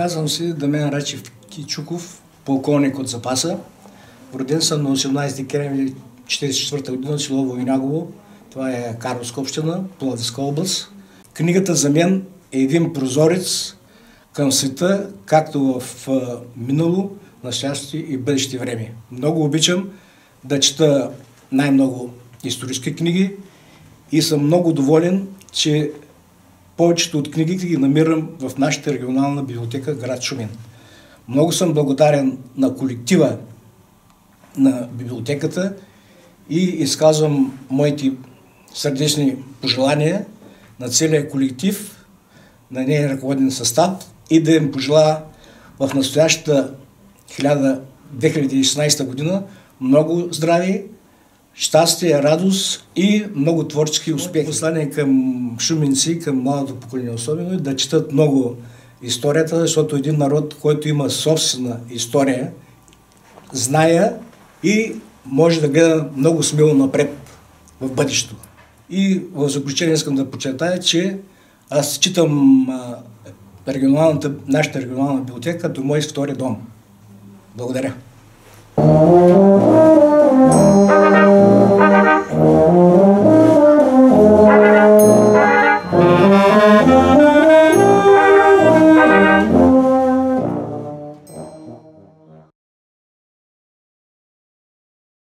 Казвам се Дамян Рачев Кичуков, полковник от запаса. Роден съм на 18 декември 1944 година в село Войнагово. Това е Карловска община, Пловдивска област. Книгата за мен е един прозорец към света, както в минало, настояще и бъдеще време. Много обичам да чета най-много исторически книги и съм много доволен, че повечето от книгите ги намирам в нашата регионална библиотека град Шумен. Много съм благодарен на колектива на библиотеката и изказвам моите сърдечни пожелания на целия колектив, на нейния ръководен състав и да им пожелая в настоящата 2016 година много здраве, щастие, радост и много творчески успехи. Послание към шуменци, към младото поколение особено, да четат много историята, защото един народ, който има собствена история, знае и може да гледа много смело напред в бъдещето. И в заключение искам да подчертая, че аз считам нашата регионална библиотека като мой втори дом. Благодаря.